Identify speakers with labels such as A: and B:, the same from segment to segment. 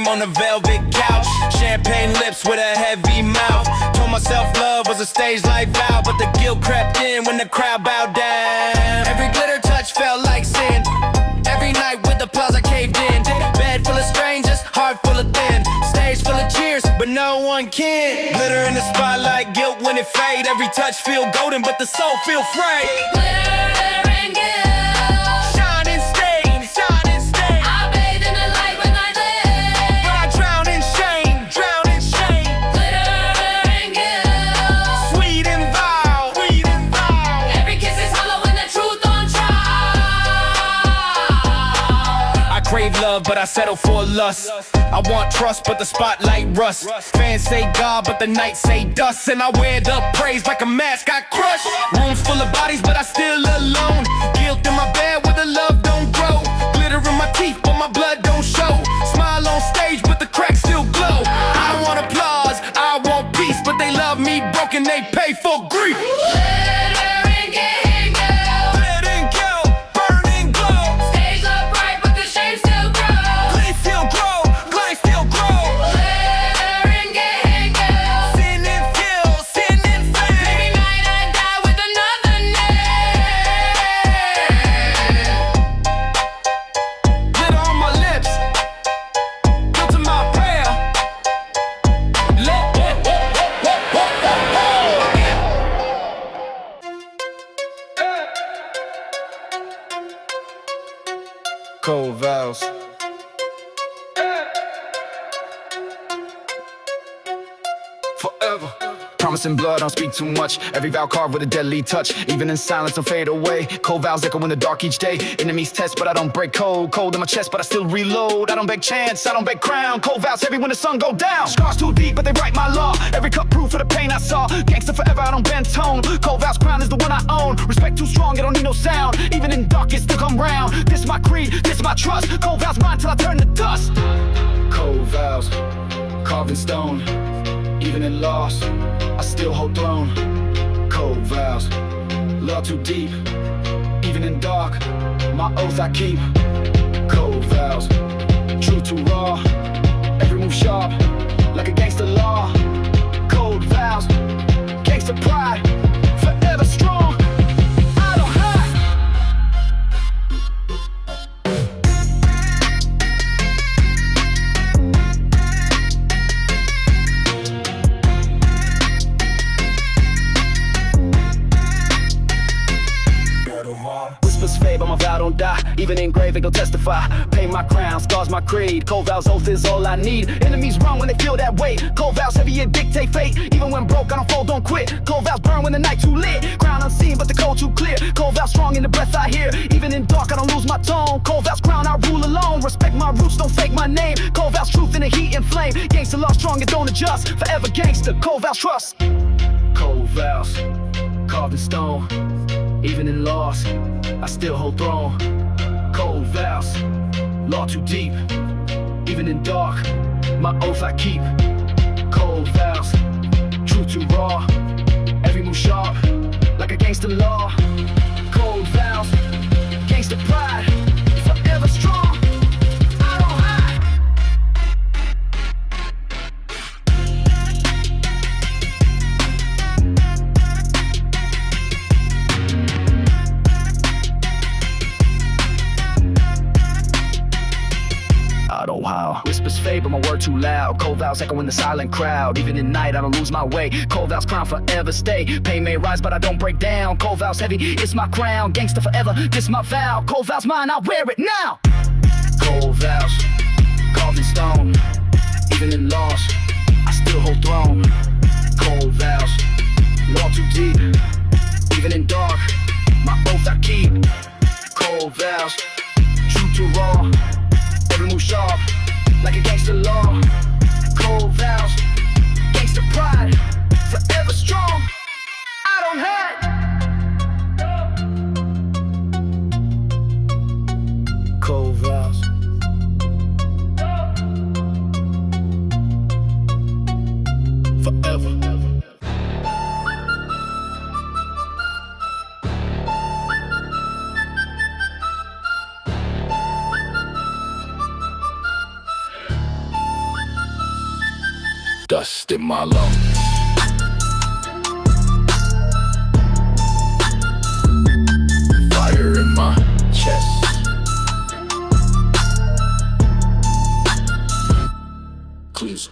A: dream on a velvet couch. Champagne lips with a heavy mouth. Told myself love was a stage light vow, but the guilt crept in when the crowd bowed down. Every glitter touch felt like sin. Every night with applause I caved in. Bed full of strangers, heart full of thin. Stage full of cheers, but no one can. Glitter in the spotlight, guilt when it fade. Every touch feel golden, but the soul feel frayed.
B: Glitter and guilt,
A: Shining stain, shining stain.
B: I bathe in the light when I live.
A: But I drown in shame, drown in shame.
B: Glitter and guilt,
A: Sweet and vile, sweet and vile.
B: every kiss is hollow when the truth on trial.
A: I crave love, but I settle for lust. I want trust, but the spotlight rust. Fans say God, but the night say dust. And I wear the praise like a mask I crush. Rooms full of bodies, but I still alone. Guilt in my bed where the love don't grow. Glitter in my teeth, but my blood don't show. Smile on stage, but the cracks still glow. I don't want applause, I want peace. But they love me broken, they pay for grief.
B: Glitter and guilt,
A: Letting go, burning glow.
B: stage look bright, but the shame still grows.
A: Glee still grow, glay still grow.
B: Glitter and guilt,
A: Sin and kill, sin and
B: every
A: flame.
B: night I die with another name.
A: Glitter on my lips, guilt in my prayer. Cold vows. Forever. Promising blood, don't speak too much. Every vow carved with a deadly touch. Even in silence, don't fade away. Cold vows echo in the dark each day. Enemies test, but I don't break cold. Cold in my chest, but I still reload. I don't beg chance, I don't beg crown. Cold vows heavy when the sun go down. Scars too deep, but they write my law. Every cut proof for the pain I saw. Gangsta forever, I don't bend tone. Cold vows crown is the one I own. Respect too strong, I don't need no sound. Even in dark, it still come round. This my creed, this my trust. Cold vows mine till I turn to dust. Cold vows, carved in stone. Even in loss, I still hold throne. Cold vows, love too deep. Even in dark, my oath I keep. Cold vows, true too raw. Every move sharp, like a gangster law. Cold vows, gangster pride, forever strong. I don't hide. Whispers fade, but my vow don't die. Even in grave, they go testify. Pay my crown, scars my creed. Cold vows, oath is all I need. Enemies run when they feel that weight. Cold vows heavy and dictate fate. Even when broke, I don't fold, don't quit. Cold vows burn when the night too lit. Ground unseen, but the cold too clear. Cold vows strong in the breath I hear. Even in dark, I don't lose my tone. Cold vows crown, I rule alone. Respect my roots, don't fake my name. Cold vows truth in the heat and flame. Gangsta law strong and don't adjust. Forever gangsta, cold vows trust. Cold vows, carved in stone. Even in loss, I still hold throne. Cold vows, law too deep. Even in dark, my oath I keep. Cold vows, truth too raw. Every move sharp, like a gangster law. Cold vows, gangster pride, forever strong. I don't hide. I don't how. Whispers fade, but my word too loud. Cold vows echo in the silent crowd. Even in night, I don't lose my way. Cold vows crown forever stay. Pain may rise, but I don't break down. Cold vows heavy, it's my crown. Gangsta forever, this my vow. Cold vows mine, I wear it now. Cold vows, carved in stone. Even in loss, I still hold throne. Cold vows, law too deep. Even in dark, my oath I keep. Cold vows, true to raw. Every move sharp, like a gangster law. Cold vows, gangster pride, forever strong. I don't hide. Cold vows. Forever. dust in my lungs. Fire in my chest. Please.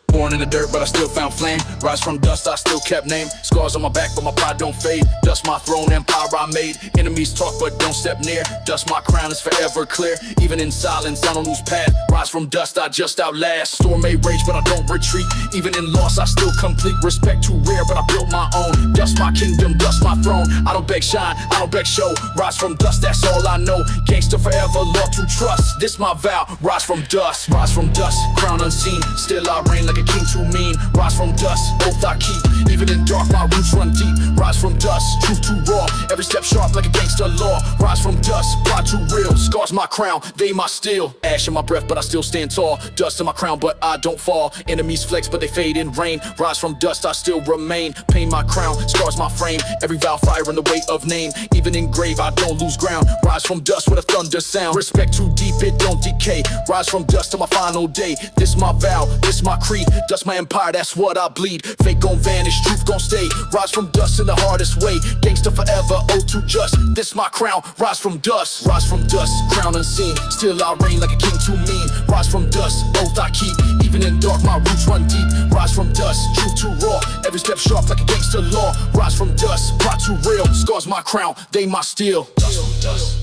A: Born in the dirt, but I still found flame. Rise from dust, I still kept name. Scars on my back, but my pride don't fade. Dust my throne, empire I made. Enemies talk, but don't step near. Dust my crown is forever clear. Even in silence, I don't lose path. Rise from dust, I just outlast. Storm may rage, but I don't retreat. Even in loss, I still complete. Respect too rare, but I built my own. Dust my kingdom, dust my throne. I don't beg shine, I don't beg show. Rise from dust, that's all I know. Gangsta forever, love to trust. This my vow, rise from dust. Rise from dust, crown unseen. Still I reign like a king too mean. Rise from dust, oath I keep. Even in dark, my roots run deep. Rise from dust, truth too raw. Every step sharp like a gangster law. Rise from dust, plot too real. Scars my crown, they my steel. Ash in my breath, but I still stand tall. Dust in my crown, but I don't fall. Enemies flex, but they fade in rain. Rise from dust, I still remain. Pain my crown, scars my frame. Every vow fire in the weight of name. Even in grave, I don't lose ground. Rise from dust with a thunder sound. Respect too deep, it don't decay. Rise from dust to my final day. This my vow, this my creed. Dust my empire, that's what I bleed. Fake gon' vanish, truth gon' stay. Rise from dust in the hardest way. Gangsta forever, oh too just. This my crown, rise from dust. Rise from dust, crown unseen. Still I reign like a king too mean. Rise from dust, oath I keep. Even in dark, my roots run deep. Rise from dust, truth too raw. Every step sharp like a gangster law. Rise from dust, plot too real. Scars my crown, they my steel. Dust from dust.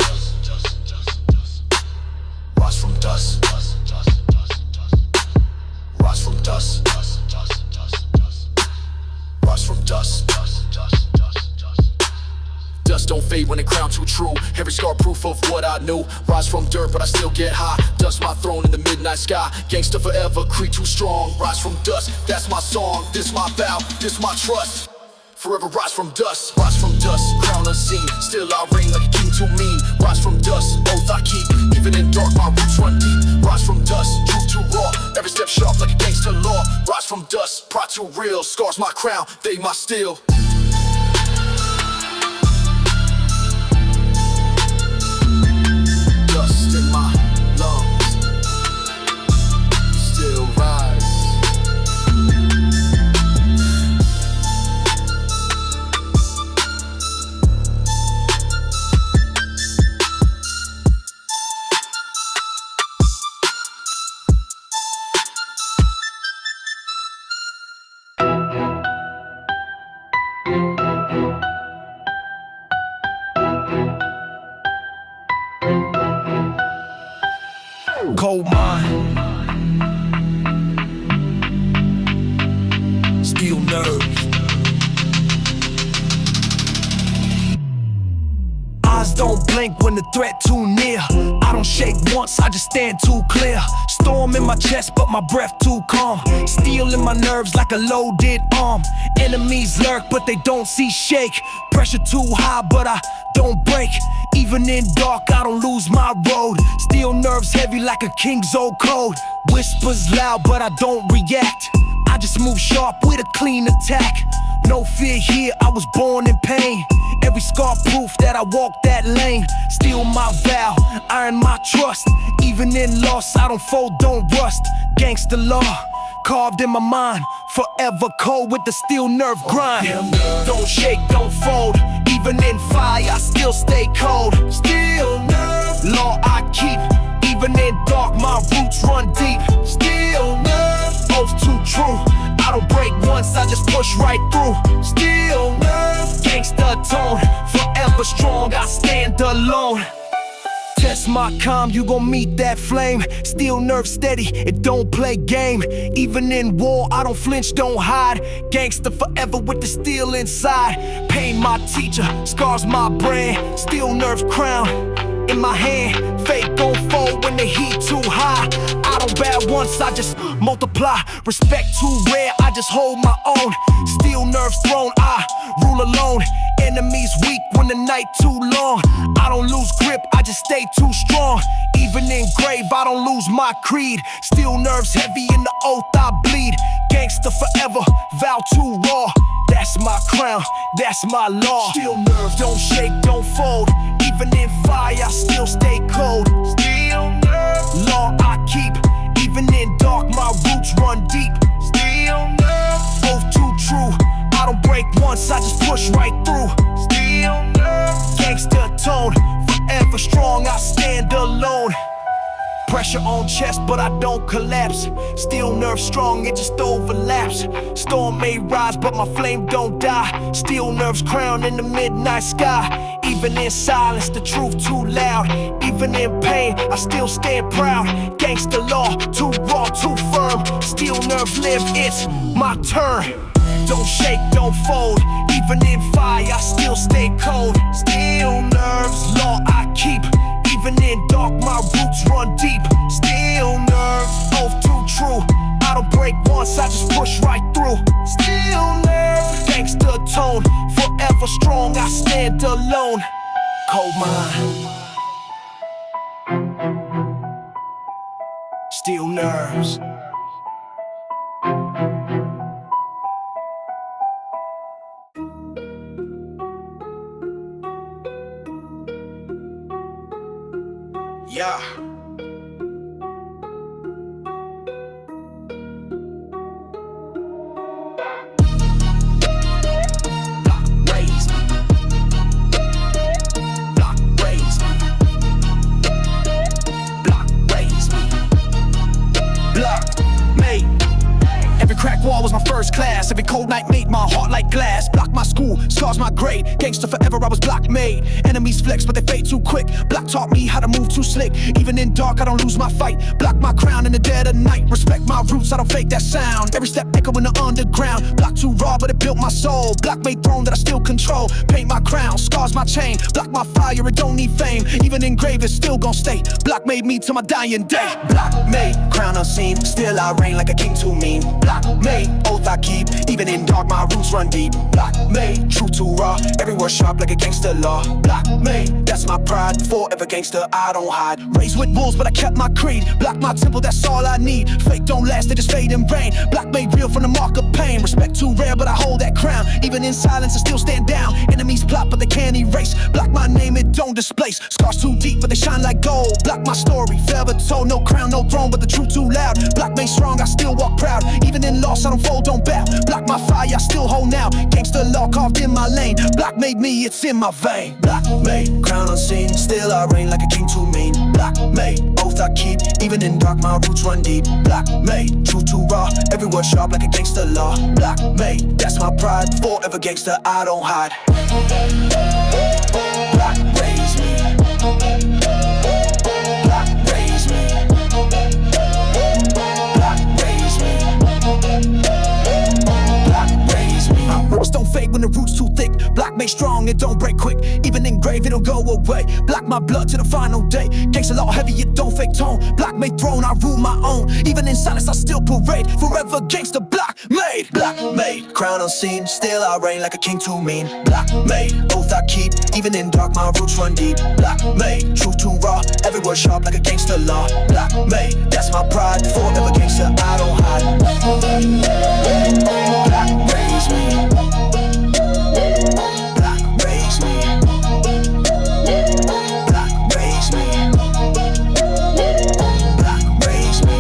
A: Rise from dust. Rise from dust. Rise from dust. Dust don't fade when the crown too true. Every scar proof of what I knew. Rise from dirt, but I still get high. Dust my throne in the midnight sky. Gangsta forever, creed too strong. Rise from dust, that's my song. This my vow, this my trust. Forever rise from dust, crown unseen. Still I reign like a king too mean. Rise from dust, oath I keep. Even in dark, my roots run deep. Rise from dust, truth too raw. Every step sharp like a gangster law. Rise from dust, pride too real. Scars my crown, they my steel. Dust in my lungs, still rise.
C: Cold mind, steel nerves. Eyes don't blink when the threat too near. I don't shake once, I just stand too clear. Storm in my chest, but my breath too calm. Steel in my nerves like a loaded arm. Enemies lurk, but they don't see shake. Pressure too high, but I don't break. Even in dark, I don't lose my road. Steel nerves heavy like a king's old code. Whispers loud, but I don't react. I just move sharp with a clean attack. No fear here, I was born in pain. Every scar proof that I walk that lane. Steel my vow, iron my trust. Even in loss, I don't fold, don't rust. Gangsta law, carved in my mind. Forever cold with the steel nerve grind. Don't shake, don't fold. Even in fire, I still stay cold. Steel nerve, law I keep. Even in dark, my roots run deep. Steel nerve, oath too true. I don't break once, I just push right through. Steel nerve, gangsta tone. Forever strong, I stand alone. Test my calm, you gon' meet that flame. Steel nerve steady, it don't play game. Even in war, I don't flinch, don't hide. Gangsta forever with the steel inside. Pain my teacher, scars my brand. Steel nerve crown in my hand. Fake gon' fold when the heat too high. I don't bow once, I just multiply. Respect too rare, I just hold my own. Steel nerve throne, I rule alone. Enemies weak when the night too long. I don't lose grip, I just stay too strong. Even in grave, I don't lose my creed. Steel nerves heavy in the oath I bleed. Gangsta forever, vow too raw. That's my crown, that's my law. Steel nerves don't shake, don't fold. Even in fire, I still stay cold. Steel nerve, law I keep. Even in dark, my roots run deep. Steel Still nerves, both too true. I don't break once, I just push right through. Still nerves, gangsta tone, forever strong, I stand alone. Pressure on chest, but I don't collapse. Still nerve strong, it just overlaps. Storm may rise, but my flame don't die. Still nerves crown in the midnight sky. Even in silence, the truth too loud. Even in pain, I still stand proud. Gangsta law, too raw, too firm. Still nerves live, it's my turn. Don't shake, don't fold. Even in fire, I still stay cold. Still nerves, law I keep. Even in dark, my roots run deep. Still nerves, both too true. I don't break once, I just push right through. Still nerves, gangsta tone, forever strong, I stand alone. Cold mind, still nerves. Yeah. Block raise me. Block raise me. Block raise me. Block made. Every crack wall was my first class. Every cold night made my heart like glass. Block my school, scars my grade. Gangsta forever, I was block made. Enemies flex, but they fade too quick. Block taught me how to move too slick. Even in dark, I don't lose my fight. Block my crown in the dead of night. Respect my roots, I don't fake that sound. Every step echo in the underground. Block too raw, but it built my soul. Block made throne that I still control. Paint my crown, scars my chain. Block my fire, it don't need fame. Even engraved, it's still gon' stay. Block made me to my dying day. Block made, crown unseen. Still I reign like a king too mean. Block made, oath I keep. Even in dark, my roots run deep. Block made, true too raw. Every word sharp like a gangster law. Block made, that's my pride. Forever gangster, I don't hide. Raised with wolves, but I kept my creed. Block my temple, that's all I need. Fake don't last, they just fade in rain. Block made real from the mark of pain. Respect too rare, but I hold that crown. Even in silence, I still stand down. Enemies plot, but they can't erase. Block my name, it don't displace. Scars too deep, but they shine like gold. Block my story, forever told. No crown, no throne, but the truth too loud. Block made strong, I still walk proud. Even in loss, I don't fold, don't bow. Block my fire, I still hold now. Gangsta law carved in my lane. Block made me, it's in my vein. Block made, crown unseen. Still I reign like a king too mean. Block made, oath I keep. Even in dark, my roots run deep. Block made, true too raw. Every word sharp like a gangster law. Block made, that's my pride. Forever gangster, I don't hide. Block raise me. Block raise me. Block raise me. Block raise me. My roots don't fade when the roots too thick. Block made strong, it don't break quick. Even engraved, it don't go away. Block my blood to the final day. Gangsta law heavy, it don't fake tone. Block made throne, I rule my own. Even in silence, I still parade. Forever gangsta, block made. Block made, crown unseen. Still I reign like a king too mean. Block made, oath I keep. Even in dark, my roots run deep. Block made, truth too raw. Every word sharp like a gangster law. Block made, that's my pride. Forever gangsta, I don't hide. Block raise me. Block raise me. Block raise me. Block raise me.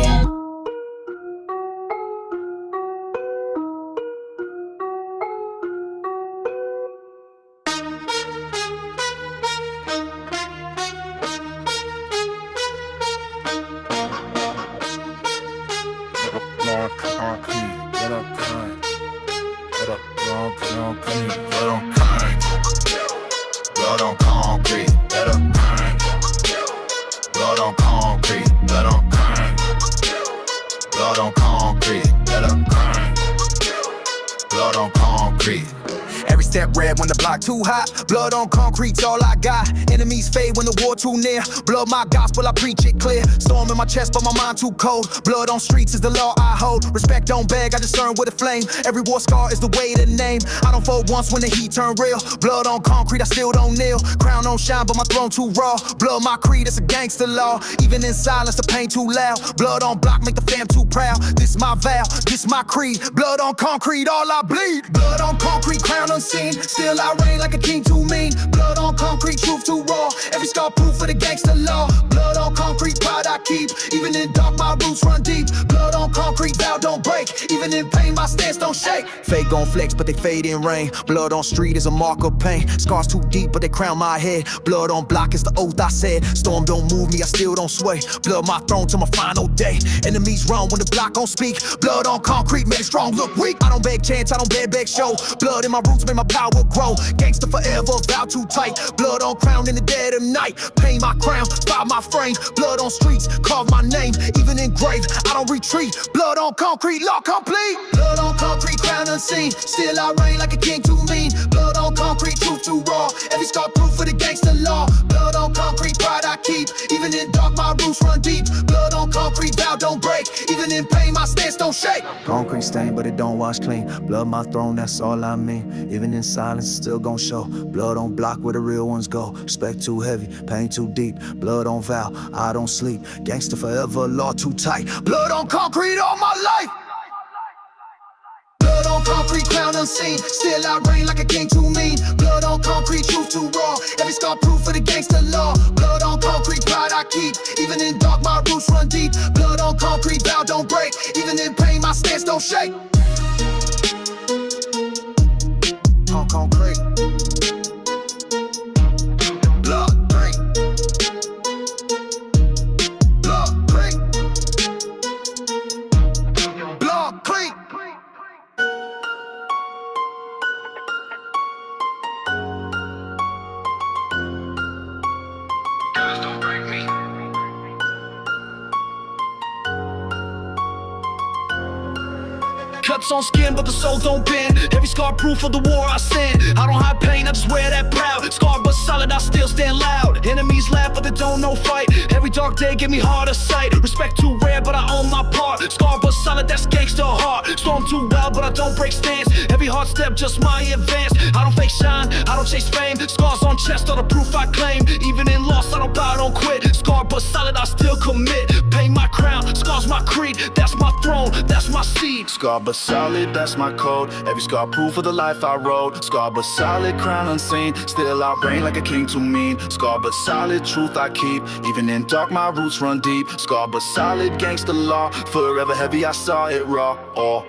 D: Blood on concrete, let up crank. Blood on concrete, let up crank. Blood on concrete, let up crank. Blood on concrete.
C: Every step red when the block too hot. Blood on concrete's all I got. Enemies fade when the war too near. Blood my gospel, I preach it clear. Storm in my chest, but my mind too cold. Blood on streets is the law I hold. Respect don't beg, I discern with a flame. Every war scar is the way to name. I don't fold once when the heat turn real. Blood on concrete, I still don't kneel. Crown don't shine, but my throne too raw. Blood my creed, it's a gangster law. Even in silence, the pain too loud. Blood on block, make the fam too proud. This my vow, this my creed. Blood on concrete, all I bleed. Blood on concrete, crown unseen. Still I reign like a king too mean. Blood on concrete, truth too raw. Every scar proof for the gangster law. Blood on concrete, pride I keep. Even in dark, my roots run deep. Blood on concrete, vow don't break. Even in pain, my stance don't shake. Fake gon' flex, but they fade in rain. Blood on street is a mark of pain. Scars too deep, but they crown my head. Blood on block is the oath I said. Storm don't move me, I still don't sway. Blood my throne till my final day. Enemies run when the block don't speak. Blood on concrete, made it strong, look weak. I don't beg chance, I don't beg show. Blood in my roots, make my power grow. Gangsta forever, vow too tight. Blood on crown in the dead of night. Paint my crown, fire my frame. Blood on streets, carve my name. Even in grave, I don't retreat. Blood on concrete, law complete. Blood on concrete, crown unseen. Still I reign like a king too mean. Blood on concrete, truth too raw. Every scar proof for the gangsta law. Blood on concrete, pride I keep. Even in dark, my roots run deep. Blood on concrete, vow don't break. Even in pain, my stance don't shake. Concrete stain, but it don't wash clean. Blood my throne, that's all I mean. Even in silence, still gon' show. Blood on block where the real ones go. Respect too heavy, pain too deep. Blood on vow, I don't sleep. Gangsta forever, law too tight. Blood on concrete all my life. Blood on concrete, crown unseen. Still I reign like a king too mean. Blood on concrete, truth too raw. Every scar proof for the gangsta law. Blood on concrete, pride I keep. Even in dark, my roots run deep. Blood on concrete, vow don't break. Even in pain, my stance don't shake. Concrete. Blood drink. Blood drink. Blood clean.
A: Don't break me.
C: Cuts on skin, but the soul don't bend. Every scar proof of the war I send. I don't hide pain, I just wear that proud. Scarred but solid, I still stand loud. Enemies laugh, but they don't know fight. Every dark day give me harder sight. Respect too rare, but I own my part. Scarred but solid, that's gangsta heart. Storm too wild, but I don't break stance. Every hard step, just my advance. I don't fake shine, I don't chase fame. Scars on chest are the proof I claim. Even in loss, I don't bow, I don't quit. Scarred but solid, I still commit. Paint my crown, scars my creed. That's my throne, that's my seed.
D: Scar but solid, that's my code. Every scar proof of the life I rode. Scar but solid, crown unseen. Still I reign like a king too mean. Scar but solid, truth I keep. Even in dark, my roots run deep. Scar but solid, gangsta law. Forever heavy, I saw it raw. Oh.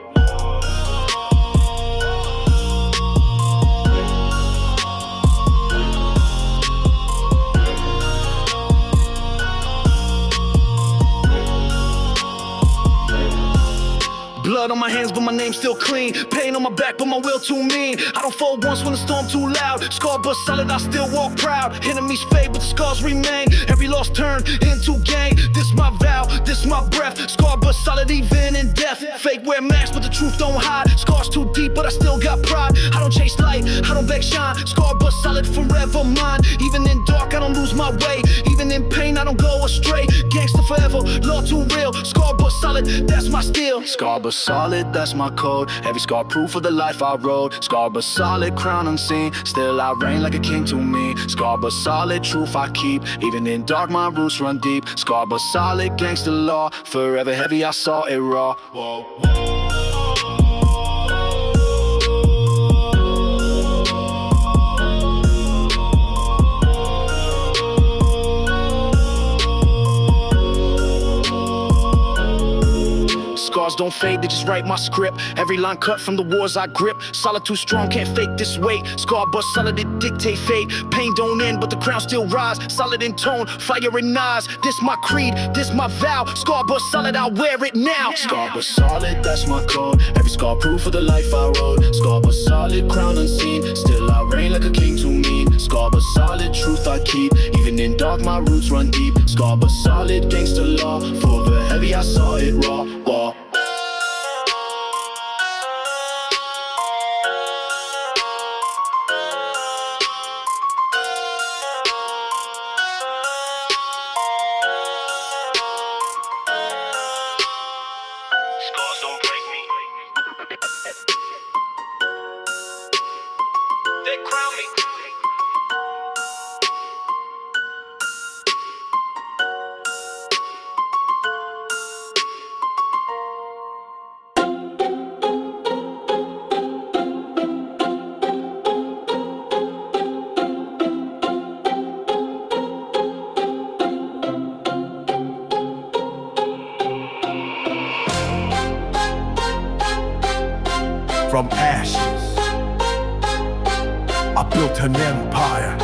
C: Blood on my hands, but my name's still clean. Pain on my back, but my will too mean. I don't fold once when the storm too loud. Scarred but solid, I still walk proud. Enemies fade, but the scars remain. Every loss turned into gain. This my vow, this my breath. Scarred but solid, even in death. Fake wear masks, but the truth don't hide. Scars too deep, but I still got pride. I don't chase light, I don't beg shine. Scarred but solid, forever mine. Even in dark, I don't lose my way. Even in pain, I don't go astray. Gangsta forever, law too real. Scarred but solid, that's my steel.
D: Scar but solid, that's my code. Every scar proof of the life I rode. Scar but solid, crown unseen. Still I reign like a king to me. Scar but solid, truth I keep. Even in dark, my roots run deep. Scar but solid, gangsta law. Forever heavy, I saw it raw. Whoa.
C: Scars don't fade, they just write my script. Every line cut from the wars I grip. Solid too strong, can't fake this weight. Scar but solid, it dictate fate. Pain don't end, but the crown still rise. Solid in tone, fire in eyes. This my creed, this my vow. Scar but solid, I'll wear it now.
D: Scar but solid, that's my code. Every scar proof of the life I rode. Scar but solid, crown unseen. Still I reign like a king to me. Scar but solid, truth I keep. Even in dark, my roots run deep. Scar but solid, gangsta law. Forever heavy, I saw it raw. Whoa.
C: Scars don't break me. They crown me. from ashes, I built an empire.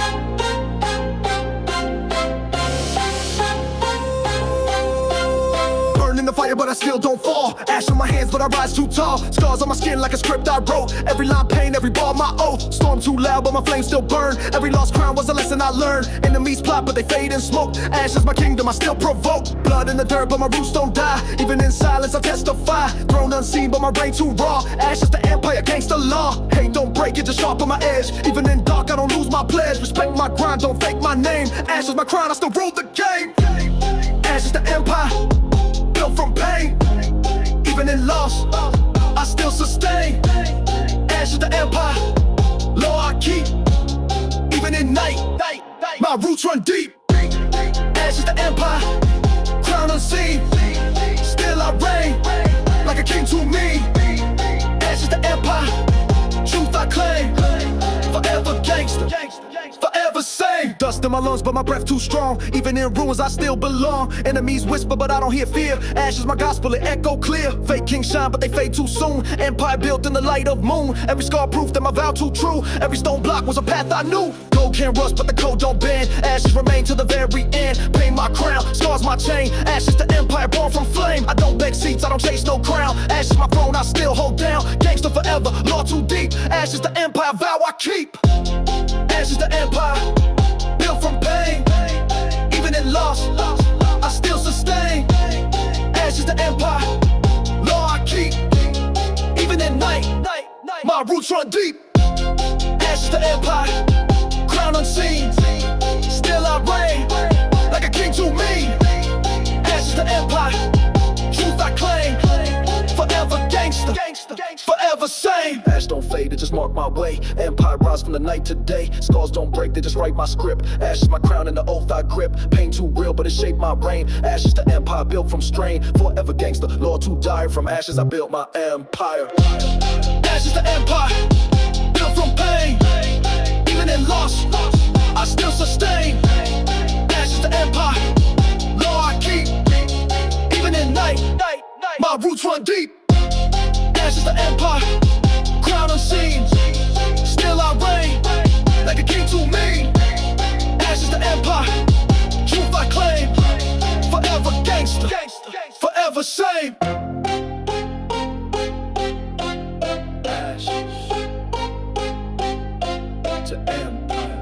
C: Burn in the fire, but I still don't fall. Ash on my hands, but I rise too tall. Scars on my skin like a script I wrote. Every line pain, every bar my oath. Storm too loud, but my flames still burn. Every lost crown was a lesson I learned. Enemies plot, but they fade in smoke. Ash is my kingdom, I still provoke. Blood in the dirt, but my roots don't die. Even in silence, I testify. Throne unseen, but my reign too raw. Ash is the empire, gangsta law. Hate don't break it, just sharpen my edge. Even in dark, I don't lose my pledge. Respect my grind, don't fake my name. Ash is my crown, I still rule the game. Ash is the empire, built from pain. Even in loss, I still sustain. Ash is the empire, law I keep. Even in night, my roots run deep. Ash is the empire, crown unseen. Still I reign, like a king to me. Ash is the empire, truth I claim. Forever gangsta, forever same. Dust in my lungs, but my breath too strong. Even in ruins, I still belong. Enemies whisper, but I don't hear fear. Ash is my gospel, it echo clear. Fake kings shine, but they fade too soon. Empire built in the light of moon. Every scar proof that my vow too true. Every stone block was a path I knew. Gold can rust, but the code don't bend. Ashes remain to the very end. Pain my crown, scars my chain. Ash is the empire born from flame. I don't beg seats, I don't chase no crown. Ash is my throne, I still hold down. Gangsta forever, law too deep. Ash is the empire, vow I keep. Ash is the empire, built from pain. Even in loss, I still sustain. Ash is the empire, law I keep. Even in night, my roots run deep. Ash is the empire, crown unseen. Still I reign, like a king to me. Ash is the empire, truth I claim. Forever gangsta, forever same. Ash don't fade, it just mark my way. Empire rise from the night to day. Scars don't break, they just write my script. Ash is my crown and the oath I grip. Pain too real, but it shaped my brain. Ash is the empire built from strain. Forever gangsta, law too dire. From ashes I built my empire. Ash is the empire, built from pain. Even in loss, I still sustain. Ash is the empire, law I keep. Even in night, my roots run deep. Ash is the empire, crown unseen. Still I reign, like a king to me. Ash is the empire, truth I claim. Forever gangsta, forever same. Ashes to empire,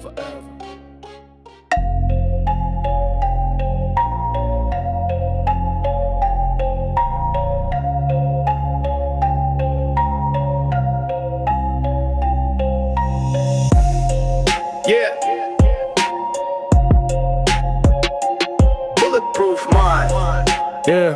C: forever. Yeah. Bulletproof mind. Yeah.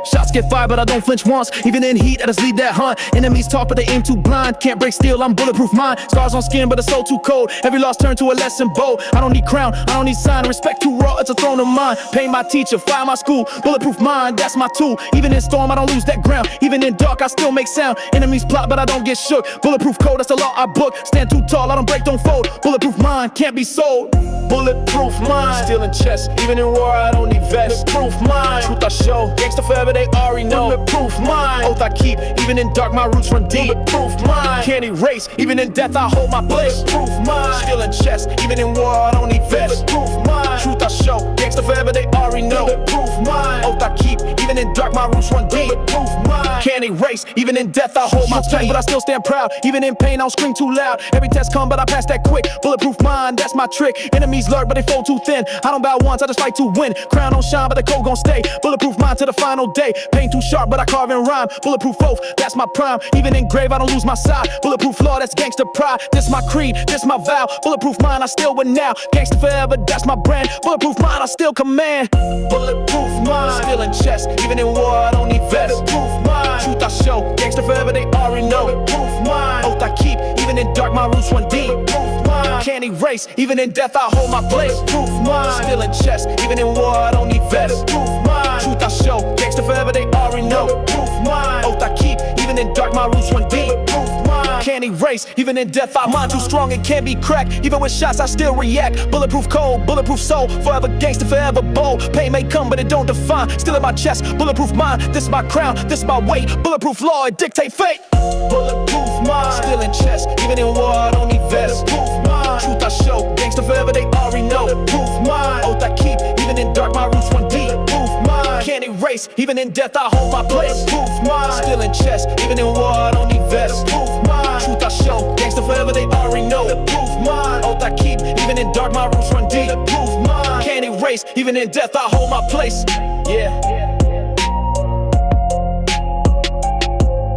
C: Shots get fired, but I don't flinch once. Even in heat, I just lead that hunt. Enemies talk, but they aim too blind. Can't break steel, I'm bulletproof mind. Scars on skin, but the soul too cold. Every loss turned to a lesson bold. I don't need crown, I don't need sign. Respect too raw, it's a throne of mine. Pain my teacher, fire my school. Bulletproof mind, that's my tool. Even in storm, I don't lose that ground. Even in dark, I still make sound. Enemies plot, but I don't get shook. Bulletproof code, that's the law I book. Stand too tall, I don't break, don't fold. Bulletproof mind, can't be sold. Bulletproof mind, still in chest. Even in war, I don't need vest. Bulletproof mind, truth I show. Gangsta forever, they already know. Bulletproof mind, oath I keep. Even in dark, my roots run deep. Bulletproof mind, can't erase. Even in death, I hold my place. Bulletproof mind, still in chest. Even in war, I don't need vest. Bulletproof mind, truth I show. Gangsta forever, they already know. Bulletproof mind, oath I keep. Even in dark, my roots run deep. Bulletproof mind, can't erase. Even in death, I hold my place. But I still stand proud. Even in pain, I don't scream too loud. Every test come, but I pass that quick. Bulletproof mind, that's my trick. Enemies lurk, but they fold too thin. I don't bow once, I just fight to win. Crown don't shine, but the code gon' stay. Bulletproof mind to the final day. Pain too sharp, but I carve and rhyme. Bulletproof oath, that's my prime. Even in grave, I don't lose my side. Bulletproof law, that's gangsta pride. This my creed, this my vow. Bulletproof mind, I still win now. Gangsta forever, that's my brand. Bulletproof mind, I still command. Bulletproof mind, still in chest. Even in war, I don't need vest. Bulletproof mind, truth I show. Gangsta forever, they already know. Bulletproof mind, oath I keep. Even in dark, my roots run deep. Bulletproof mind, can't erase. Even in death, I hold my place. Bulletproof mind, still in chest. Even in war, I don't need vest. Bulletproof mind, truth I show. Gangsta forever, they already know. Bulletproof mind, oath I keep. Even in dark, my roots run deep. Bulletproof mind, can't erase. erase. Even in death, I mind too strong, it can't be cracked. Even with shots, I still react. Bulletproof cold, bulletproof soul. Forever gangster, forever bold. Pain may come, but it don't define. Still in my chest, bulletproof mind. This my crown, this my weight. Bulletproof law, it dictate fate. Bulletproof mind. Still in chest, even in war, I don't need vest. Bulletproof mind. Truth I show, gangster forever, they already know. Bulletproof mind. Oath I keep, even in dark, my roots run deep. Bulletproof mind. Can't erase, even in death, I hold my place. Bulletproof mind. Still in chest, even in war, I don't need vest. Bulletproof mind. Truth I show, gangster forever, they already know. Bulletproof mind. Oath I keep, even in dark, my roots run deep. Bulletproof mind. Can't erase, even in death, I hold my place. Yeah.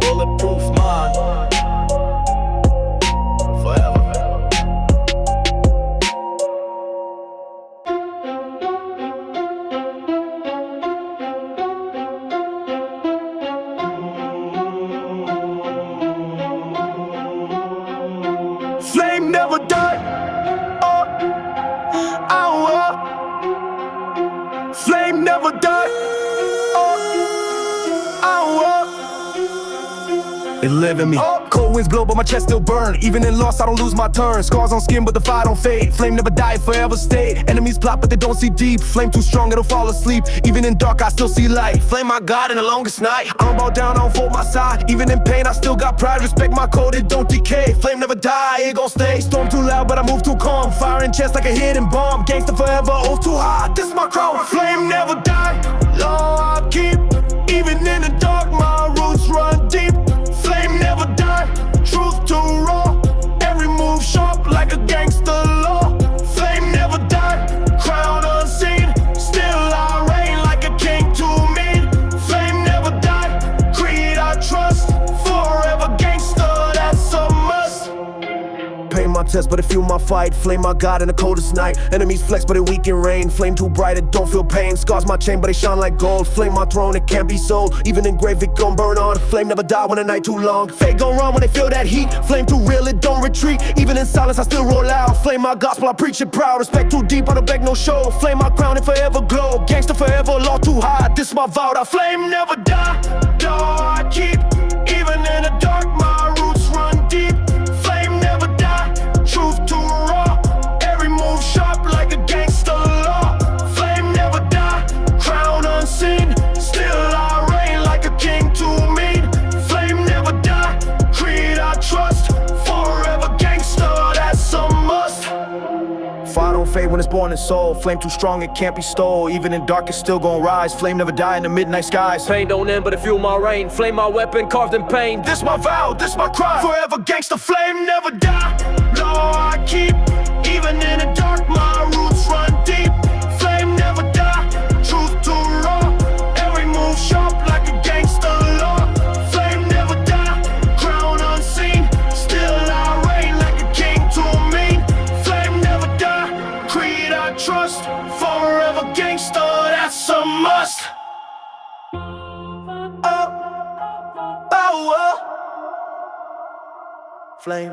C: Bulletproof mind. Forever. Flame never die. Flame never die. It live in me. Cold winds blow, but my chest still burn. Even in loss, I don't lose my turn. Scars on skin, but the fire don't fade. Flame never die, it forever stay. Enemies plot, but they don't see deep. Flame too strong, it'll fall asleep. Even in dark, I still see light. Flame my God in the longest night. I don't bow down, I don't fold my side. Even in pain, I still got pride. Respect my code, it don't decay. Flame never die, it gon' stay. Storm too loud, but I move too calm. Fire in chest like a hidden bomb. Gangsta forever, oath too high. This is my crown. Flame never die, law I keep. Even in the dark, my roots run deep. Flame never die, truth too raw. Every move sharp like a gangster law. Flame never die, crown unseen. Still I reign like a king to me. Flame never die, creed I trust. Forever gangster, that's a must. Pain my test, but it fuel my fight. Flame my God in the coldest night. Enemies flex, but it weak in rain. Flame too bright, it don't feel pain. Scars my chain, but they shine like gold. Flame my throne, it can't be sold. Even in grave, it gon' burn on. Flame never die when the night too long. Fate gon' run when they feel that heat. Flame too real, it don't retreat. Even in silence, I still roll out. Flame my gospel, I preach it proud. Respect too deep, I don't beg no show. Flame my crown, it forever glow. Gangsta forever, law too high. This my vow, that flame never die. Law I keep. Even in the dark, my roots run deep. Flame never die, truth too raw. Every move sharp like a gangster law. Flame never die, crown unseen. Still I reign like a king to me. Flame never die, creed I trust. Forever gangster, that's a must. Fire don't fade when it's born in soul. Flame too strong, it can't be stole. Even in dark, it's still gon' rise. Flame never die in the midnight skies. Pain don't end, but it fuel my reign. Flame my weapon, carved in pain. This my vow, this my cry. Forever gangster, flame never die. Law I keep. Even in the dark, my roots run deep. Flame never die, truth too raw. Every move sharp like a gangster law. Flame never die, crown unseen. Still I reign like a king to me. Flame never die, creed I trust. Forever gangster, that's a must. Flame.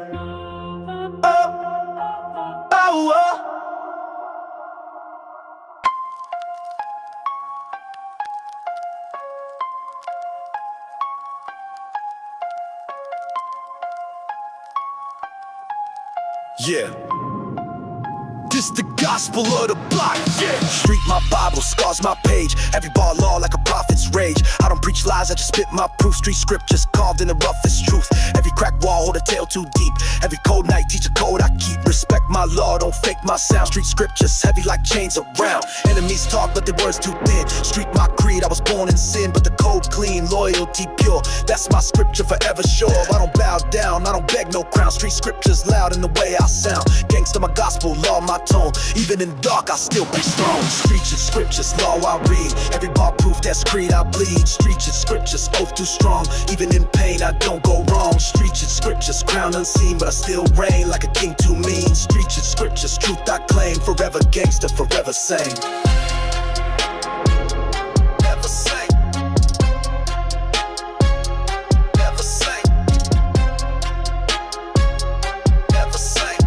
C: Yeah. This the gospel of the block, yeah. Street my Bible, scars my page. Every bar law like a prophet's rage. I don't preach lies, I just spit my proof. Street scriptures carved in the roughest truth. Every crack wall hold a tale too deep. Every cold night teach a code I keep. Respect my law, don't fake my sound. Street scriptures heavy like chains around. Enemies talk but their words too thin. Street my creed, I was born in sin, but the code clean, loyalty pure. That's my scripture forever sure. I don't bow down, I don't beg no crown. Street scriptures loud in the way I sound. Gangsta my gospel, law my tone. Even in dark, I still be strong. Streets and scriptures, law I read. Every bar proof, that's creed I bleed. Streets and scriptures, oath too strong. Even in pain, I don't go wrong. Streets and scriptures, crown unseen, but I still reign like a king too mean. Streets and scriptures, truth I claim. Forever gangster, forever sane. Never sane. Never sane. Never sane.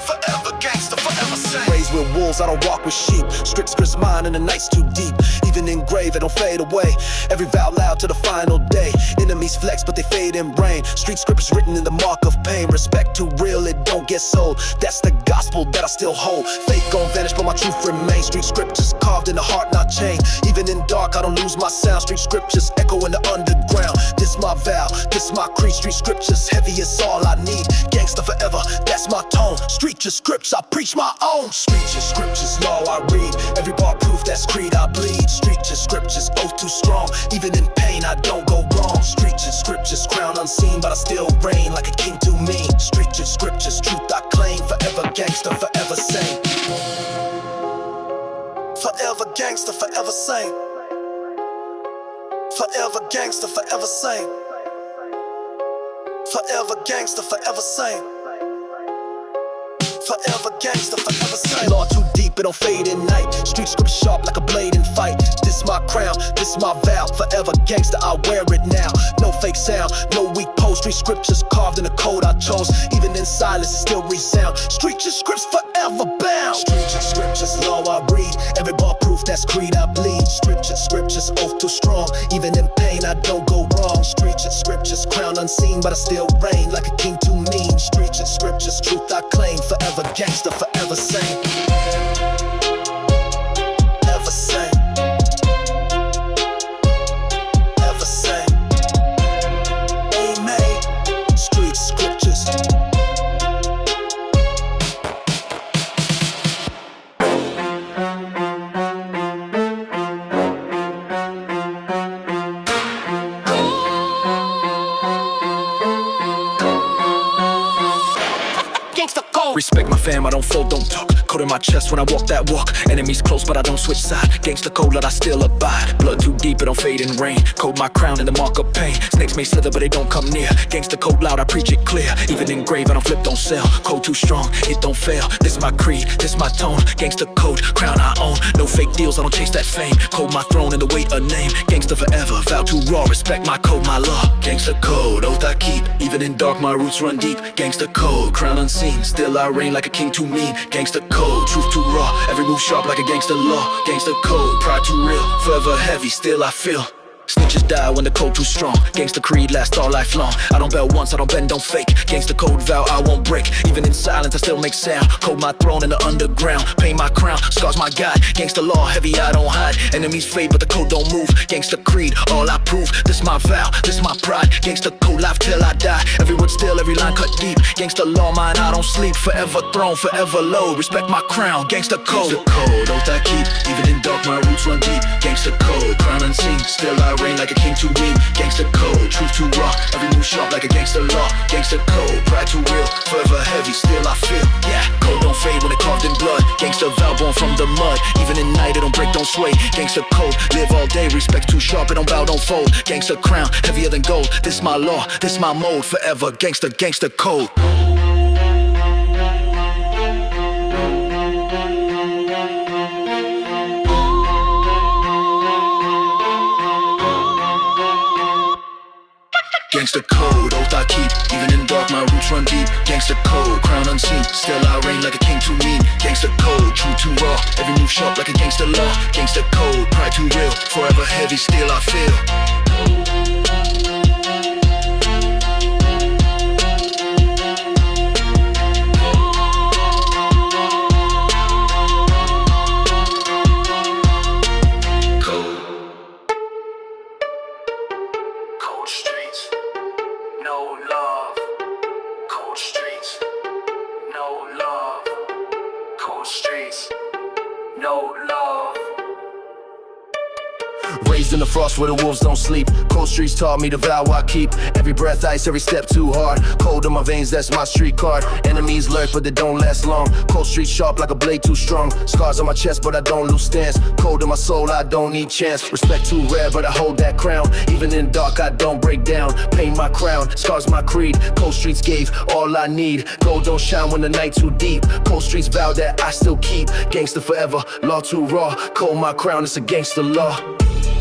C: Forever gangster, forever sane. Raised with wolves, I don't walk with sheep. Strict scripts mine and the night's too deep. Even even engraved, it don't fade away. Every vow loud to the final day. Enemies flex, but they fade in rain. Street scriptures written in the mark of pain. Respect too real, it don't get sold. That's the gospel that I still hold. Faith gon' vanish, but my truth remains. Street scriptures carved in the heart, not chained. Even in dark, I don't lose my sound. Street scriptures echo in the underground. This my vow, this my creed. Street scriptures, heavy is all I need. Gangsta forever, that's my tone. Street just scripts, I preach my own. Street just scriptures, law I read. Every bar proof, that's creed I bleed. Street just scriptures, oath too strong. Even in pain, I don't go wrong. Street just scriptures, crown unseen, but I still reign like a king too mean. Street just scriptures, truth I claim. Forever gangsta, forever sane. Forever gangsta, forever sane. Forever gangsta, forever sane. Forever gangsta, forever sane. Forever gangsta, forever sane. Law too deep, it don't fade in night. Street script sharp like a blade in fight. This my crown, this my vow. Forever gangsta, I wear it now. No fake sound, no weak pose. Street scriptures carved in the code I chose. Even in silence, it still resound. Street just scripts forever bound. Street just scriptures, law I read. Every bar proof, that's creed I bleed. Street just scriptures, oath too strong. Even in pain, I don't go wrong. Street just scriptures, crown unseen, but I still reign like a king too mean. Street just scriptures, truth I claim. Forever gangsta, forever sane. Ever sane. Ever sane. Amen. Street scriptures. Respect my fam, I don't fold, don't talk. Code in my chest when I walk that walk. Enemies close, but I don't switch side. Gangsta code, but I still abide. Blood too deep, it don't fade in rain. Code my crown in the mark of pain. Snakes may slither, but they don't come near. Gangsta code loud, I preach it clear. Even in grave, I don't flip, don't sell. Code too strong, it don't fail. This my creed, this my tone. Gangsta code, crown I own. No fake deals, I don't chase that fame. Code my throne and the weight of name. Gangsta forever, vow too raw. Respect my code, my law. Gangsta code, oath I keep. Even in dark, my roots run deep. Gangsta code, crown unseen. Still I reign like a king too mean. Gangsta code, truth too raw. Every move sharp like a gangsta law. Gangsta code, pride too real. Forever heavy, still I feel. Snitches die when the code too strong. Gangsta creed lasts all lifelong. I don't bell once, I don't bend, don't fake. Gangsta code vow I won't break. Even in silence I still make sound. Code my throne in the underground. Paint my crown, scars my guide. Gangsta law heavy, I don't hide. Enemies fade but the code don't move. Gangsta creed, all I prove. This my vow, this my pride. Gangsta code life till I die. Every word still, every line cut deep. Gangsta law mine, I don't sleep. Forever throne, forever low. Respect my crown, gangsta code. Gangsta code, oath I keep. Even in dark my roots run deep. Gangsta code, crown unseen. Still I reign like a king too mean. Gangsta code, truth too raw. Every move sharp like a gangsta law. Gangsta code, pride too real. Forever heavy, still I feel. Yeah, code don't fade when it carved in blood. Gangsta vow born from the mud. Even in night it don't break, don't sway. Gangsta code, live all day. Respect too sharp, it don't bow, don't fold. Gangsta crown, heavier than gold. This my law, this my mode. Forever gangsta, gangsta code. Gangsta code, oath I keep. Even in dark, my roots run deep. Gangsta code, crown unseen. Still I reign like a king too mean. Gangsta code, true too raw. Every move sharp like a gangsta law. Gangsta code, pride too real. Forever heavy, still I feel. Raised in the frost where the wolves don't sleep. Cold streets taught me the vow I keep. Every breath ice, every step too hard. Cold in my veins, that's my street card. Enemies lurk but they don't last long. Cold streets sharp like a blade too strong. Scars on my chest but I don't lose stance. Cold in my soul, I don't need chance. Respect too rare but I hold that crown. Even in dark I don't break down. Paint my crown, scars my creed. Cold streets gave all I need. Gold don't shine when the night too deep. Cold streets vow that I still keep. Gangsta forever, law too raw. Cold my crown, it's a gangsta law.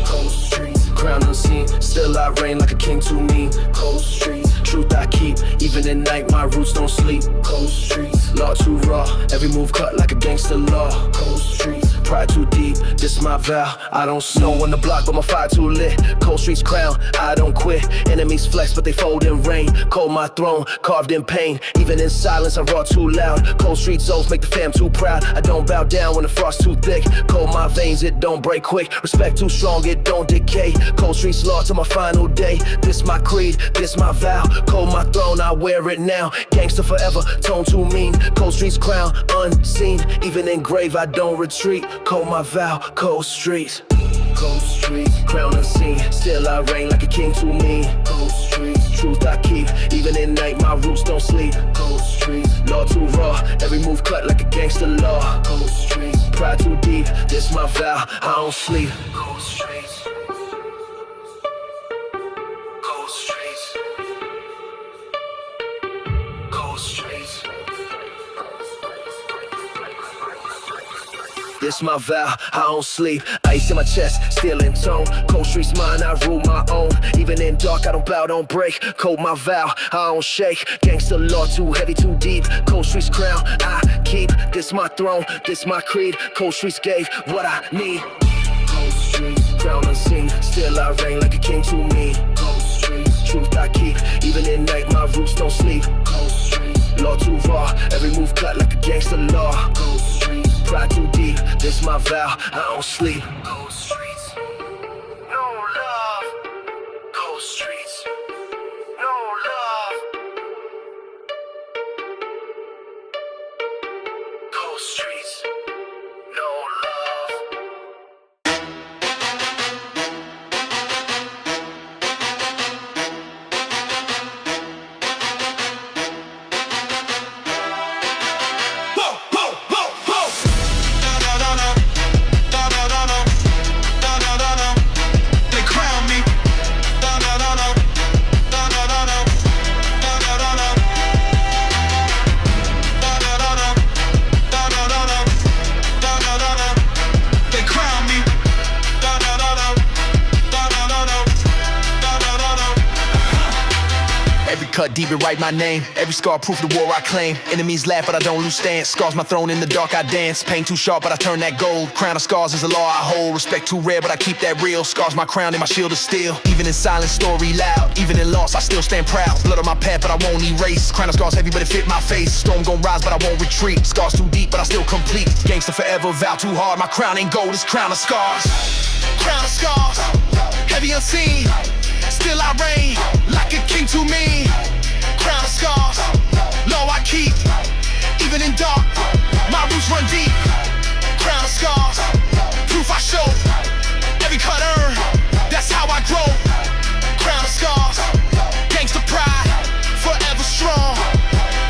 C: Cold streets, crown unseen. Still I reign like a king too mean. Cold streets, truth I keep. Even at night my roots don't sleep. Cold streets, law too raw. Every move cut like a gangster law. Cold streets, pride too deep, this my vow. I don't snow on the block, but my fire too lit. Cold streets crown, I don't quit. Enemies flex, but they fold in rain. Cold my throne, carved in pain. Even in silence, I raw too loud. Cold streets oaths make the fam too proud. I don't bow down when the frost too thick. Cold my veins, it don't break quick. Respect too strong, it don't decay. Cold streets law till my final day. This my creed, this my vow. Cold my throne, I wear it now. Gangsta forever, tone too mean. Cold streets crown, unseen. Even in grave, I don't retreat. Cold my vow, cold streets. Cold streets, crown unseen. Still I reign like a king to me. Cold streets, truth I keep. Even in night, my roots don't sleep. Cold streets, law too raw. Every move cut like a gangster law. Cold streets, pride too deep. This my vow, I don't sleep. Cold streets. Cold streets. Cold streets. This my vow, I don't sleep. Ice in my chest, still in tone. Cold streets mine, I rule my own. Even in dark, I don't bow, don't break. Cold my vow, I don't shake. Gangsta law too heavy, too deep. Cold streets crown, I keep. This my throne, this my creed. Cold streets gave what I need. Cold streets, crown unseen. Still I reign like a king to me. Cold streets, truth I keep. Even in night, my roots don't sleep. Cold streets, law too raw. Every move cut like a gangster law. Cold streets, pride too deep. This my vow, I don't sleep. Cold streets, no love. Cold streets, no love. Cold streets, no love. Whoa, whoa, whoa, whoa. They crown me. They crown me. Every cut deep, it write my name. Every scar proof the war I claim. Enemies laugh, but I don't lose stance. Scars my throne, in the dark I dance. Pain too sharp, but I turn that gold. Crown of scars is a law I hold. Respect too rare, but I keep that real. Scars my crown and my shield is steel. Even in silence, story loud. Even in loss, I still stand proud. Blood on my path, but I won't erase. Crown of scars heavy, but it fit my face. Storm gon' rise, but I won't retreat. Scars too deep, but I still complete. Gangsta forever, vow too hard. My crown ain't gold, it's crown of scars. Crown of scars, heavy unseen. Still I reign, like a king to me. Crown of scars, law I keep. Even in dark, my roots run deep. Crown of scars, proof I show. Every cut earned, that's how I grow. Crown of scars, gangsta pride, forever strong.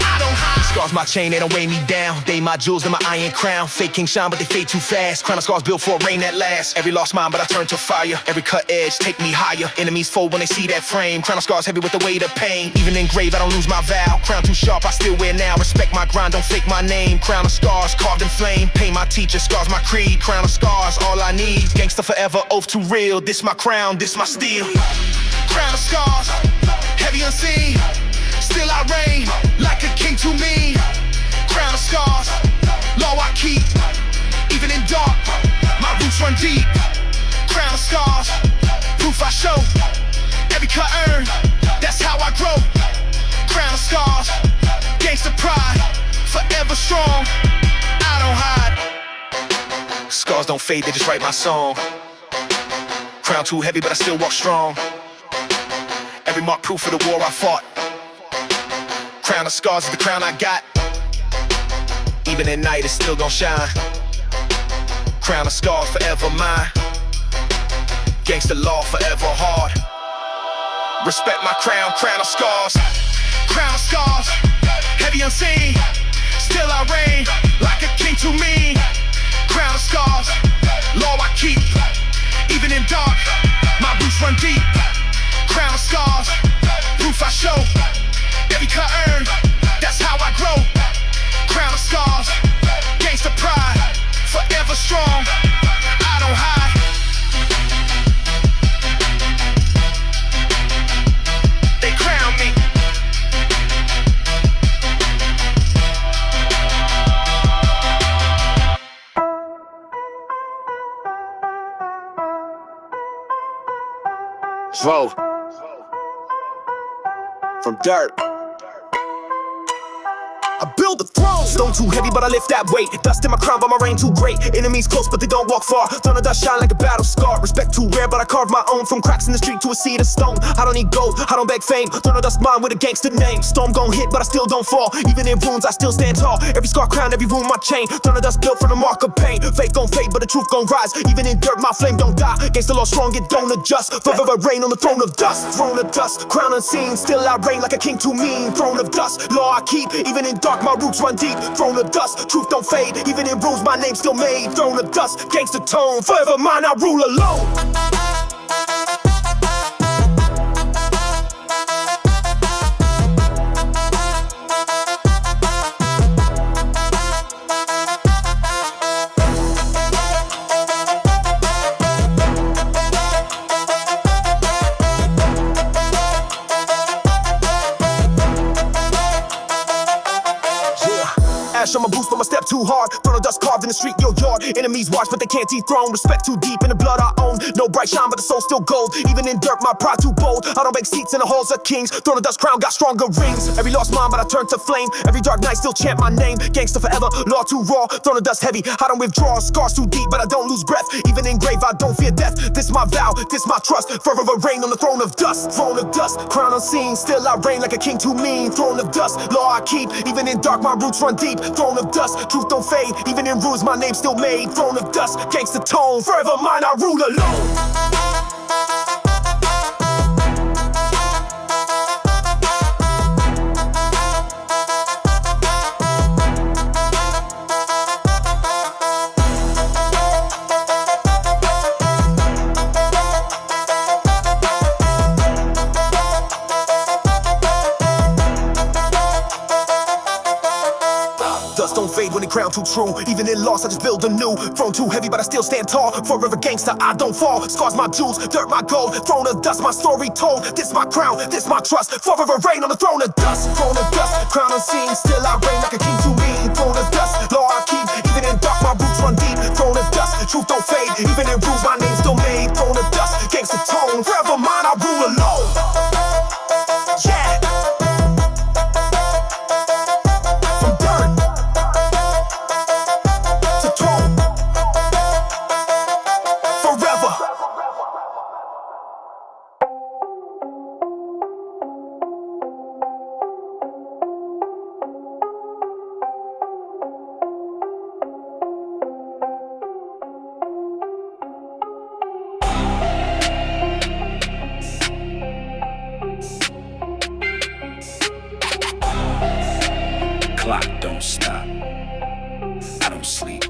C: I don't hide. Scars my chain, they don't weigh me down. They my jewels and my iron crown. Fake king shine, but they fade too fast. Crown of scars built for a rain that lasts. Every lost mine, but I turn to fire. Every cut edge, take me higher. Enemies fold when they see that frame. Crown of scars heavy with the weight of pain. Even in grave, I don't lose my vow. Crown too sharp, I still wear now. Respect my grind, don't fake my name. Crown of scars, carved in flame. Pain my teacher, scars my creed. Crown of scars, all I need. Gangsta forever, oath too real. This my crown, this my steel. Crown of scars, heavy unseen. Still I reign, like a king to me. Crown of scars, law I keep. Even in dark, my roots run deep. Crown of scars, proof I show. Every cut earned, that's how I grow. Crown of scars, gangsta pride, forever strong. I don't hide. Scars don't fade, they just write my song. Crown too heavy, but I still walk strong. Every mark proof of the war I fought. Crown of scars is the crown I got. Even at night, it's still gon' shine. Crown of scars, forever mine. Gangsta law, forever hard. Respect my crown, crown of scars. Crown of scars, heavy unseen. Still I reign, like a king to me. Crown of scars, law I keep. Even in dark, my roots run deep. Crown of scars, proof I show. Every cut earned, that's how I grow. Crown of scars, gangsta pride, forever strong. I don't hide. They crown me.
A: Dro. From dirt. I build the throne. Stone too heavy, but I lift that weight. Dust in my crown, but my reign too great. Enemies close, but they don't walk far. Thunder dust shine like a battle scar. Respect too rare, but I carve my own. From cracks in the street to a seed of stone. I don't need gold, I don't beg fame. Thunder dust mine with a gangster name. Storm gon' hit, but I still don't fall. Even in wounds, I still stand tall. Every scar crown, every wound, my chain. Thunder dust built from the mark of pain. Fate gon' fade, but the truth gon' rise. Even in dirt, my flame don't die. Gangsta law strong, it don't adjust. Forever reign on the throne of dust. Throne of dust, crown unseen. Still I reign like a king too mean. Throne of dust, law I keep. Even in dark, my roots run deep. Throne of dust, truth don't fade. Even in rules, my name's still made. Throne of dust, gangsta tone. Forever mine, I rule alone. Ash on my boots, but my step too hard. Throne of dust carved in the street, your yard. Enemies watch, but they can't dethrone. Respect too deep in the blood I own. No bright shine, but the soul still gold. Even in dirt, my pride too bold. I don't beg seats in the halls of kings. Throne of dust crown got stronger rings. Every lost mind, but I turn to flame. Every dark night still chant my name. Gangsta forever, law too raw. Throne of dust heavy, I don't withdraw. Scars too deep, but I don't lose breath. Even in grave, I don't fear death. This my vow, this my trust. Forever reign on the throne of dust. Throne of dust, crown unseen. Still I reign like a king too mean. Throne of dust, law I keep. Even in dark, my roots run deep. Throne of dust, truth don't fade. Even in rules, my name's still made. Throne of dust, gangsta tone. Forever mine, I rule alone. Dust don't fade when the crown too true. Even in loss, I just build a new. Throne too heavy, but I still stand tall. Forever gangsta, I don't fall. Scars my jewels, dirt my gold. Throne of dust, my story told. This my crown, this my trust. Forever reign on the throne of dust. Throne of dust, crown unseen. Still I reign like a king too mean. Throne of dust, law I keep. Even in dark, my roots run deep. Throne of dust, truth don't fade. Even in rules, my name's still made. Throne of dust, gangsta tone. Forever mine, I rule alone. Yeah.
C: Clock don't stop. I don't sleep.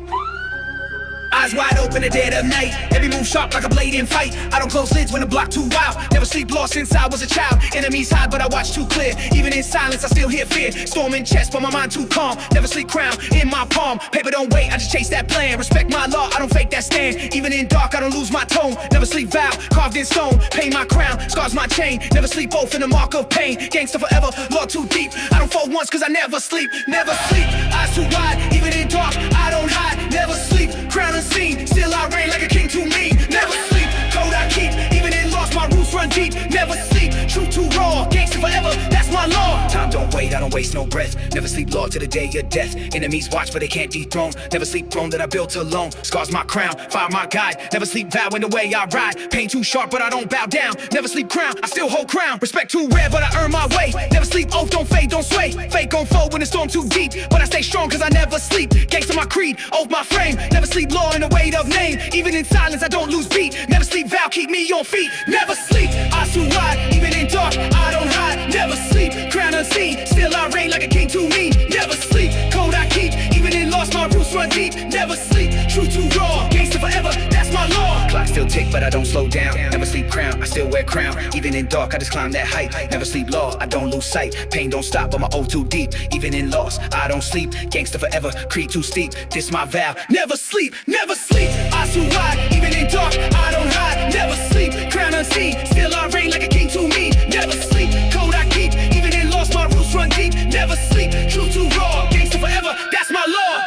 A: Eyes wide open at dead of night. Every move sharp like a blade in fight. I don't close lids when the block too wild. Never sleep lost since I was a child. Enemies hide, but I watch too clear. Even in silence, I still hear fear. Storm in chest, but my mind too calm. Never sleep crown in my palm. Paper don't wait, I just chase that plan. Respect my law, I don't fake that stand. Even in dark, I don't lose my tone. Never sleep vow, carved in stone. Pay my crown, scars my chain. Never sleep both in the mark of pain. Gangsta forever, law too deep. I don't fall once cause I never sleep. Never sleep, eyes too wide. Even in dark, I don't hide. Never sleep, crown unseen. Still I reign like a king too mean. Never sleep, code I keep. Even in lost, my roots run deep. Never sleep, truth too raw. Gangsta forever, that's my law. Time don't wait, I don't waste no breath. Never sleep law to the day of death. Enemies watch, but they can't dethrone. Never sleep throne that I built alone. Scars my crown, fire my guide. Never sleep vow in the way I ride. Pain too sharp, but I don't bow down. Never sleep crown, I still hold crown. Respect too rare, but I earn my way. Never sleep oath, don't fade, don't sway. Fate gon' fold when the storm too deep. But I stay strong cause I never sleep. Gangsta my creed, oath my frame. Never sleep law in the weight of name. Even in silence, I don't lose beat. Never sleep vow, keep me on feet. Never sleep, eyes too wide. Even in dark, I don't hide. Never sleep, crown unseen. Still I reign like a king too mean. Never sleep, code I keep. Even in lost, my roots run deep. Never sleep, truth too raw. Gangsta forever, that's my law. Clock still tick, but I don't slow down. Never sleep crown, I still wear crown. Even in dark, I just climb that height. Never sleep law, I don't lose sight. Pain don't stop, but my oath too deep. Even in loss, I don't sleep. Gangsta forever, creed too steep. This my vow. Never sleep, never sleep. Eyes too wide, even in dark, I don't hide. Never sleep, crown unseen. Still I reign like a king too mean. Never sleep, code I keep. Even in lost, my roots run deep. Never sleep, truth too raw. Gangsta forever, that's my law.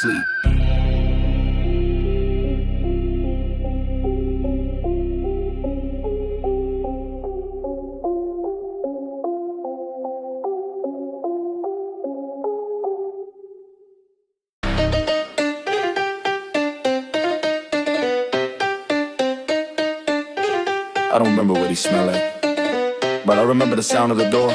A: sleep.
D: I don't remember what he smelled like, but I remember the sound of the door.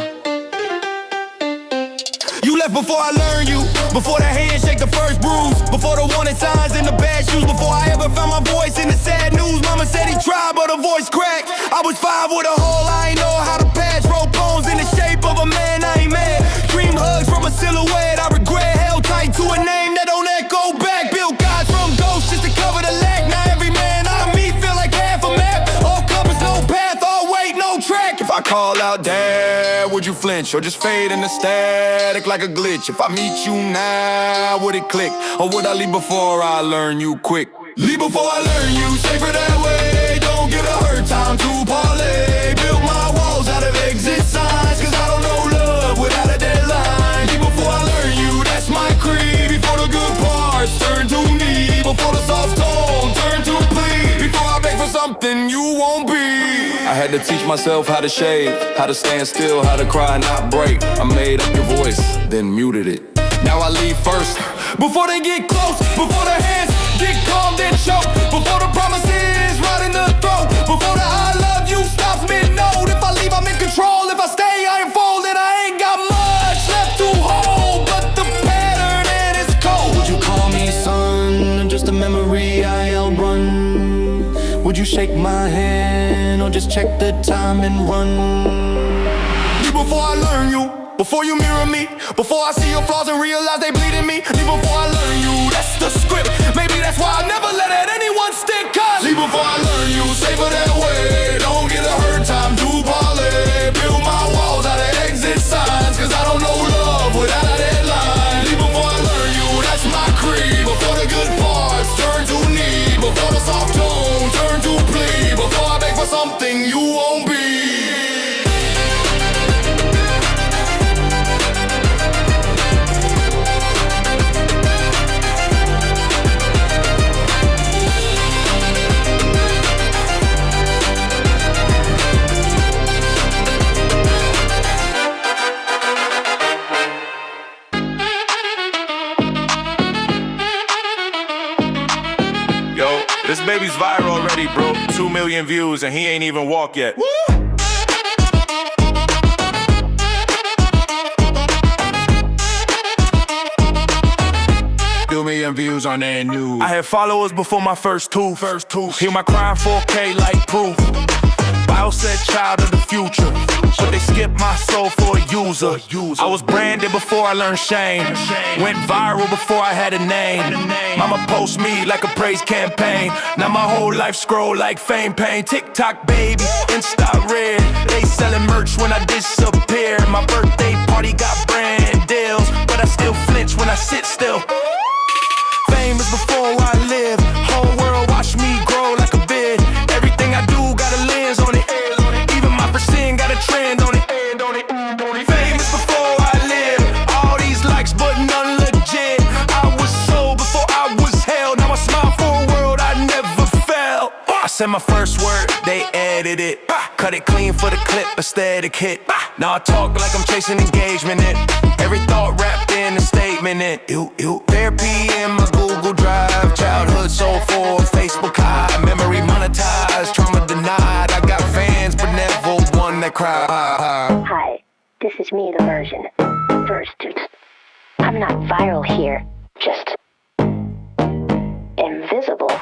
C: You left before I learned you, before the handshake, the first bruise, before the warning signs and the bad shoes, before I ever found my voice in the sad news. Mama said he tried, but her voice cracked. I was 5 with a hole, I ain't know how to patch. Roll bones in the shape of a man, I ain't mad. Dream hugs from a silhouette, I regret. Held tight to a name that don't echo back. Built gods from ghosts just to cover the lack. Now every man I meet feel like half a map. All compass, no path, all weight, no track. If I call out dad, would you flinch or just fade in the static like a glitch? If I meet you now, would it click? Or would I leave before I learn you quick? Leave before I learn you, safer that way. Don't get a hurt, time to parlay. Build my walls out of exit signs, cause I don't know love without a deadline. Leave before I learn you, that's my creed. Before the good parts turn to need, before the soft tone turn to plead, before I beg for something you won't be. I had to teach myself how to shave, how to stand still, how to cry, not break. I made up your voice, then muted it. Now I leave first, before they get close, before their hands get calm, then choke, before the promises right in the throat, before the I love you stops mid-note. If I leave, I'm in control. If I stay, I unfold, and I ain't got much left to hold but the pattern, and it's cold. Would you call me son, or just a memory I outrun? Would you shake my hand, or just check the time and run? Leave before I learn you, before you mirror me, before I see your flaws and realize they bleed in me. Leave before I learn you, that's the script. Maybe that's why I never let anyone stick. Cause leave before I learn you, safer that way. Don't get a hurt, time to parlay. Build my walls out of exit signs, cause I don't know love without a deadline. Leave before I learn you, that's my creed. Before the good parts turn to need, before the soft tone turn to plea, before I beg for something you won't be.
E: This baby's viral already, bro. 2 million views and he ain't even walked yet. Woo! 2 million views on their news. I had followers before my first two. Hear my crying 4K like proof. Bio said child of the future, but they skipped my soul for a user. I was branded before I learned shame. Went viral before I had a name. Mama post me like a praise campaign. Now my whole life scroll like fame pain. TikTok baby, Insta red. They selling merch when I disappear. My birthday party got brand deals, but I still flinch when I sit still. Fame is before I live. Whole world watch me grow like a bid. Everything I do got a lens on it. Even my percent got a trend on it. Fame is before I live. All these likes but none legit. I was sold before I was held. Now I smile for a world I never felt. I said my first word, they edited it. Cut it clean for the clip, aesthetic hit. Now I talk like I'm chasing engagement in. Every thought wrapped in a statement in. Therapy in my Google Drive. Childhood soul for Facebook high. Memory monetized, trauma denied. I got fans but never one that cry.
F: Hi, this is me, the version. First, I'm not viral here, just invisible.